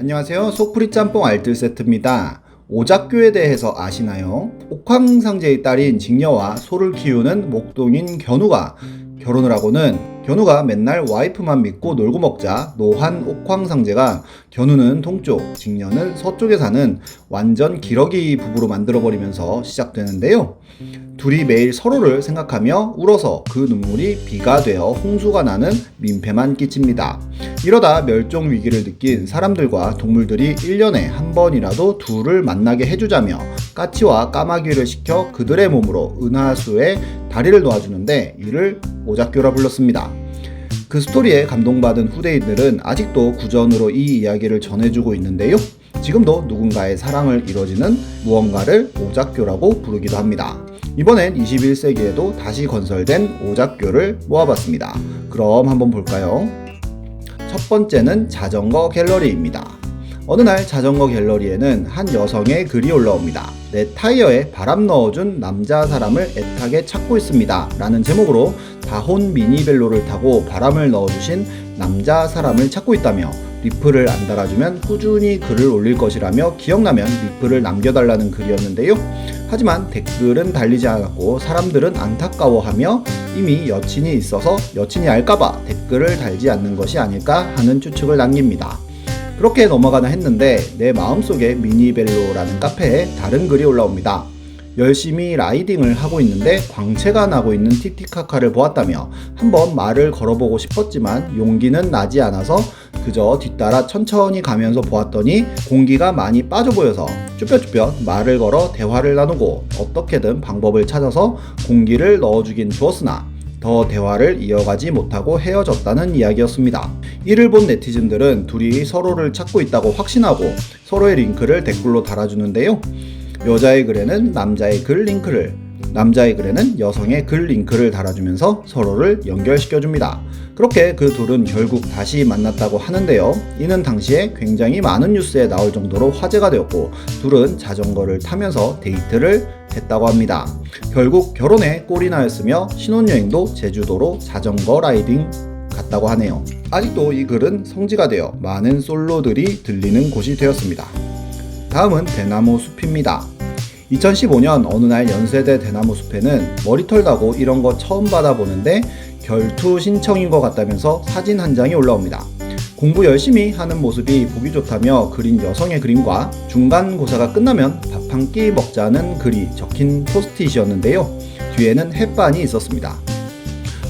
안녕하세요. 속풀이 짬뽕 알뜰 세트입니다. 오작교에 대해서 아시나요? 옥황상제의 딸인 직녀와 소를 키우는 목동인 견우가 결혼을 하고는 견우가 맨날 와이프만 믿고 놀고 먹자 노한 옥황상제가 견우는 동쪽, 직녀는 서쪽에 사는 완전 기러기 부부로 만들어버리면서 시작되는데요. 둘이 매일 서로를 생각하며 울어서 그 눈물이 비가 되어 홍수가 나는 민폐만 끼칩니다. 이러다 멸종 위기를 느낀 사람들과 동물들이 1년에 한 번이라도 둘을 만나게 해주자며 까치와 까마귀를 시켜 그들의 몸으로 은하수에 다리를 놓아주는데 이를 오작교라 불렀습니다. 그 스토리에 감동받은 후대인들은 아직도 구전으로 이 이야기를 전해주고 있는데요. 지금도 누군가의 사랑을 이뤄지는 무언가를 오작교라고 부르기도 합니다. 이번엔 21세기에도 다시 건설된 오작교를 모아봤습니다. 그럼 한번 볼까요? 첫 번째는 자전거 갤러리입니다. 어느 날 자전거 갤러리에는 한 여성의 글이 올라옵니다. 내 타이어에 바람 넣어준 남자 사람을 애타게 찾고 있습니다. 라는 제목으로 다혼 미니벨로를 타고 바람을 넣어주신 남자 사람을 찾고 있다며 리플을 안 달아주면 꾸준히 글을 올릴 것이라며 기억나면 리플을 남겨달라는 글이었는데요. 하지만 댓글은 달리지 않았고 사람들은 안타까워하며 이미 여친이 있어서 여친이 알까봐 댓글을 달지 않는 것이 아닐까 하는 추측을 남깁니다. 그렇게 넘어가나 했는데 내 마음속에 미니벨로라는 카페에 다른 글이 올라옵니다. 열심히 라이딩을 하고 있는데 광채가 나고 있는 티티카카를 보았다며 한번 말을 걸어보고 싶었지만 용기는 나지 않아서 그저 뒤따라 천천히 가면서 보았더니 공기가 많이 빠져 보여서 쭈뼛쭈뼛 말을 걸어 대화를 나누고 어떻게든 방법을 찾아서 공기를 넣어주긴 주었으나 더 대화를 이어가지 못하고 헤어졌다는 이야기였습니다. 이를 본 네티즌들은 둘이 서로를 찾고 있다고 확신하고 서로의 링크를 댓글로 달아주는데요. 여자의 글에는 남자의 글 링크를, 남자의 글에는 여성의 글 링크를 달아주면서 서로를 연결시켜줍니다. 그렇게 그 둘은 결국 다시 만났다고 하는데요. 이는 당시에 굉장히 많은 뉴스에 나올 정도로 화제가 되었고 둘은 자전거를 타면서 데이트를 했다고 합니다. 결국 결혼에 꼴이 나였으며 신혼여행도 제주도로 자전거 라이딩 갔다고 하네요. 아직도 이 글은 성지가 되어 많은 솔로들이 들리는 곳이 되었습니다. 다음은 대나무 숲입니다. 2015년 어느 날 연세대 대나무 숲에는 머리털 나고 이런 거 처음 받아보는데 결투 신청인 것 같다면서 사진 한 장이 올라옵니다. 공부 열심히 하는 모습이 보기 좋다며 그린 여성의 그림과 중간고사가 끝나면 밥 한 끼 먹자는 글이 적힌 포스트잇이었는데요. 뒤에는 햇반이 있었습니다.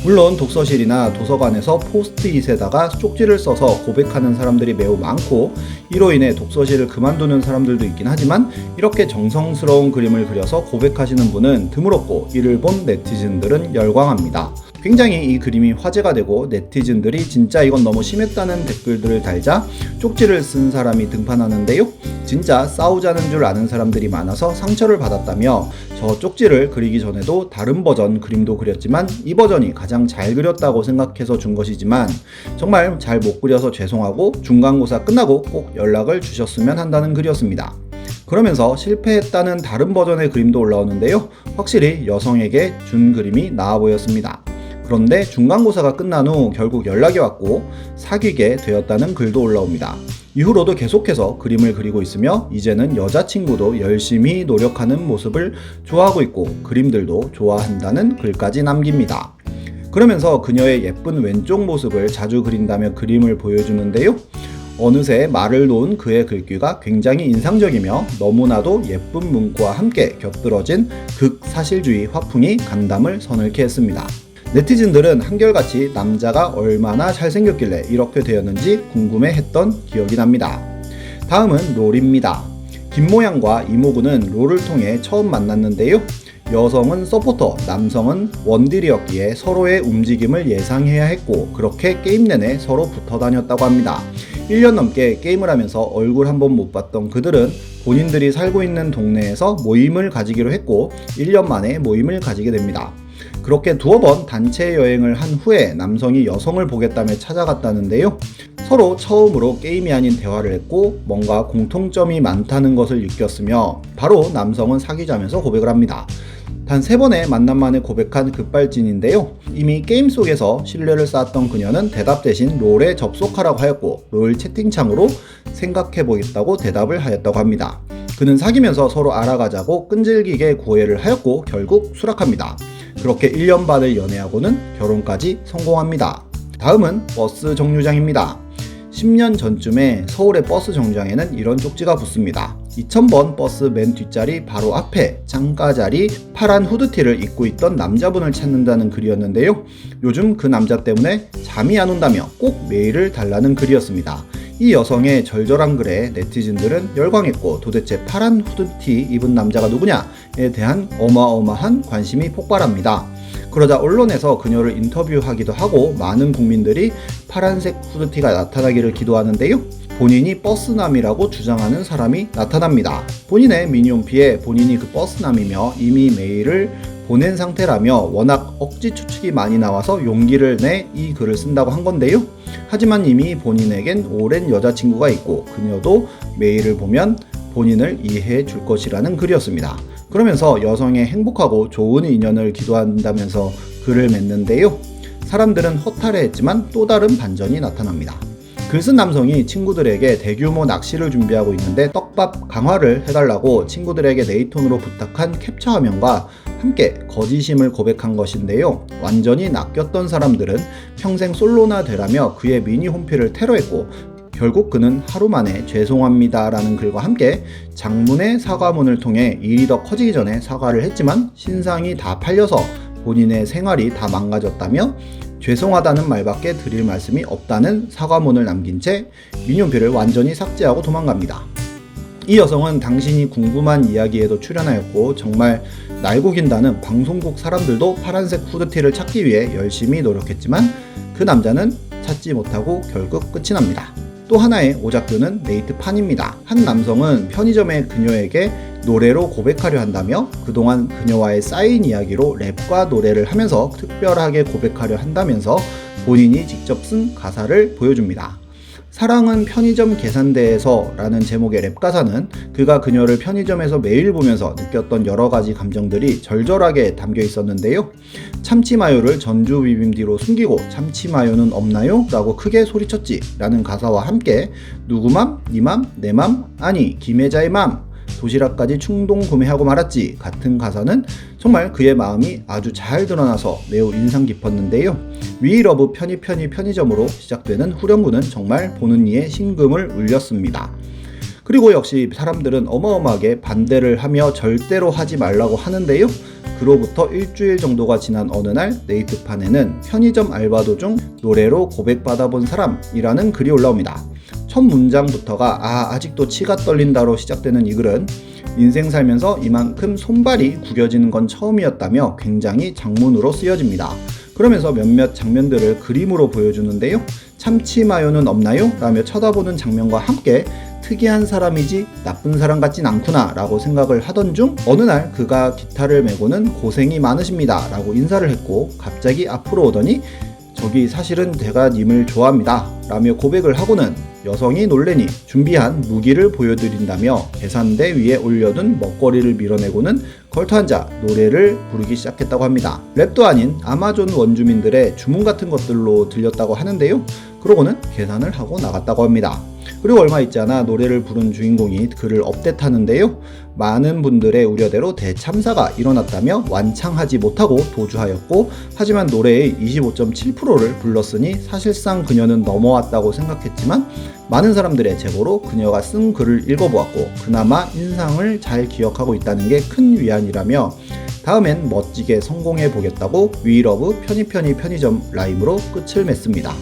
물론 독서실이나 도서관에서 포스트잇에다가 쪽지를 써서 고백하는 사람들이 매우 많고 이로 인해 독서실을 그만두는 사람들도 있긴 하지만 이렇게 정성스러운 그림을 그려서 고백하시는 분은 드물었고 이를 본 네티즌들은 열광합니다. 굉장히 이 그림이 화제가 되고 네티즌들이 진짜 이건 너무 심했다는 댓글들을 달자 쪽지를 쓴 사람이 등판하는데요. 진짜 싸우자는 줄 아는 사람들이 많아서 상처를 받았다며 저 쪽지를 그리기 전에도 다른 버전 그림도 그렸지만 이 버전이 가장 잘 그렸다고 생각해서 준 것이지만 정말 잘 못 그려서 죄송하고 중간고사 끝나고 꼭 연락을 주셨으면 한다는 글이었습니다. 그러면서 실패했다는 다른 버전의 그림도 올라오는데요. 확실히 여성에게 준 그림이 나아 보였습니다. 그런데 중간고사가 끝난 후 결국 연락이 왔고 사귀게 되었다는 글도 올라옵니다. 이후로도 계속해서 그림을 그리고 있으며 이제는 여자친구도 열심히 노력하는 모습을 좋아하고 있고 그림들도 좋아한다는 글까지 남깁니다. 그러면서 그녀의 예쁜 왼쪽 모습을 자주 그린다며 그림을 보여주는데요. 어느새 말을 놓은 그의 글귀가 굉장히 인상적이며 너무나도 예쁜 문구와 함께 곁들어진 극사실주의 화풍이 간담을 서늘케 했습니다. 네티즌들은 한결같이 남자가 얼마나 잘생겼길래 이렇게 되었는지 궁금해했던 기억이 납니다. 다음은 롤입니다. 김모양과 이모군은 롤을 통해 처음 만났는데요. 여성은 서포터, 남성은 원딜이었기에 서로의 움직임을 예상해야 했고 그렇게 게임 내내 서로 붙어 다녔다고 합니다. 1년 넘게 게임을 하면서 얼굴 한 번 못 봤던 그들은 본인들이 살고 있는 동네에서 모임을 가지기로 했고 1년 만에 모임을 가지게 됩니다. 그렇게 두어 번 단체 여행을 한 후에 남성이 여성을 보겠다며 찾아갔다는데요. 서로 처음으로 게임이 아닌 대화를 했고 뭔가 공통점이 많다는 것을 느꼈으며 바로 남성은 사귀자면서 고백을 합니다. 단 3번의 만남 만에 고백한 급발진인데요. 이미 게임 속에서 신뢰를 쌓았던 그녀는 대답 대신 롤에 접속하라고 하였고 롤 채팅창으로 생각해보겠다고 대답을 하였다고 합니다. 그는 사귀면서 서로 알아가자고 끈질기게 구애를 하였고 결국 수락합니다. 그렇게 1년 반을 연애하고는 결혼까지 성공합니다. 다음은 버스 정류장입니다. 10년 전쯤에 서울의 버스 정류장에는 이런 쪽지가 붙습니다. 2000번 버스 맨 뒷자리 바로 앞에 창가자리 파란 후드티를 입고 있던 남자분을 찾는다는 글이었는데요. 요즘 그 남자 때문에 잠이 안 온다며 꼭 메일을 달라는 글이었습니다. 이 여성의 절절한 글에 네티즌들은 열광했고 도대체 파란 후드티 입은 남자가 누구냐에 대한 어마어마한 관심이 폭발합니다. 그러자 언론에서 그녀를 인터뷰하기도 하고 많은 국민들이 파란색 후드티가 나타나기를 기도하는데요. 본인이 버스남이라고 주장하는 사람이 나타납니다. 본인의 미니홈피에 본인이 그 버스남이며 이미 메일을 보낸 상태라며 워낙 억지 추측이 많이 나와서 용기를 내 이 글을 쓴다고 한 건데요. 하지만 이미 본인에겐 오랜 여자친구가 있고 그녀도 메일을 보면 본인을 이해해 줄 것이라는 글이었습니다. 그러면서 여성의 행복하고 좋은 인연을 기도한다면서 글을 맺는데요. 사람들은 허탈해했지만 또 다른 반전이 나타납니다. 글 쓴 남성이 친구들에게 대규모 낚시를 준비하고 있는데 떡밥 강화를 해달라고 친구들에게 네이톤으로 부탁한 캡처 화면과 함께 거짓임을 고백한 것인데요. 완전히 낚였던 사람들은 평생 솔로나 되라며 그의 미니 홈피를 테러했고 결국 그는 하루 만에 죄송합니다 라는 글과 함께 장문의 사과문을 통해 일이 더 커지기 전에 사과를 했지만 신상이 다 팔려서 본인의 생활이 다 망가졌다며 죄송하다는 말밖에 드릴 말씀이 없다는 사과문을 남긴 채 미니홈피를 완전히 삭제하고 도망갑니다. 이 여성은 당신이 궁금한 이야기에도 출연하였고 정말 날고 긴다는 방송국 사람들도 파란색 후드티를 찾기 위해 열심히 노력했지만 그 남자는 찾지 못하고 결국 끝이 납니다. 또 하나의 오작교는 네이트판입니다. 한 남성은 편의점의 그녀에게 노래로 고백하려 한다며 그동안 그녀와의 쌓인 이야기로 랩과 노래를 하면서 특별하게 고백하려 한다면서 본인이 직접 쓴 가사를 보여줍니다. 사랑은 편의점 계산대에서 라는 제목의 랩 가사는 그가 그녀를 편의점에서 매일 보면서 느꼈던 여러 가지 감정들이 절절하게 담겨 있었는데요. 참치마요를 전주 비빔뒤로 숨기고 참치마요는 없나요? 라고 크게 소리쳤지 라는 가사와 함께 누구 맘? 니 맘? 내 맘? 아니 김혜자의 맘 도시락까지 충동 구매하고 말았지 같은 가사는 정말 그의 마음이 아주 잘 드러나서 매우 인상 깊었는데요. 위러브 편의점으로 시작되는 후렴구는 정말 보는 이의 심금을 울렸습니다. 그리고 역시 사람들은 어마어마하게 반대를 하며 절대로 하지 말라고 하는데요. 그로부터 일주일 정도가 지난 어느 날 네이트판에는 편의점 알바 도중 노래로 고백받아본 사람이라는 글이 올라옵니다. 첫 문장부터가 아직도 치가 떨린다로 시작되는 이 글은 인생 살면서 이만큼 손발이 구겨지는 건 처음이었다며 굉장히 장문으로 쓰여집니다. 그러면서 몇몇 장면들을 그림으로 보여주는데요. 참치마요는 없나요? 라며 쳐다보는 장면과 함께 특이한 사람이지 나쁜 사람 같진 않구나 라고 생각을 하던 중 어느 날 그가 기타를 메고는 고생이 많으십니다 라고 인사를 했고 갑자기 앞으로 오더니 저기 사실은 제가 님을 좋아합니다 라며 고백을 하고는 여성이 놀래니 준비한 무기를 보여드린다며 계산대 위에 올려둔 먹거리를 밀어내고는 걸터앉아 노래를 부르기 시작했다고 합니다. 랩도 아닌 아마존 원주민들의 주문 같은 것들로 들렸다고 하는데요. 그러고는 계산을 하고 나갔다고 합니다. 그리고 얼마 있지 않아 노래를 부른 주인공이 그를 업데이트하는데요. 많은 분들의 우려대로 대참사가 일어났다며 완창하지 못하고 도주하였고 하지만 노래의 25.7%를 불렀으니 사실상 그녀는 넘어왔다고 생각했지만 많은 사람들의 제보로 그녀가 쓴 글을 읽어보았고 그나마 인상을 잘 기억하고 있다는 게 큰 위안이라며 다음엔 멋지게 성공해보겠다고 위러브 편의점 라임으로 끝을 맺습니다.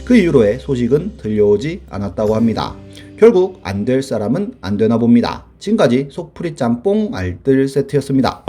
그 이후로의 소식은 들려오지 않았다고 합니다. 결국 안 될 사람은 안 되나 봅니다. 지금까지 속풀이 짬뽕 알뜰 세트였습니다.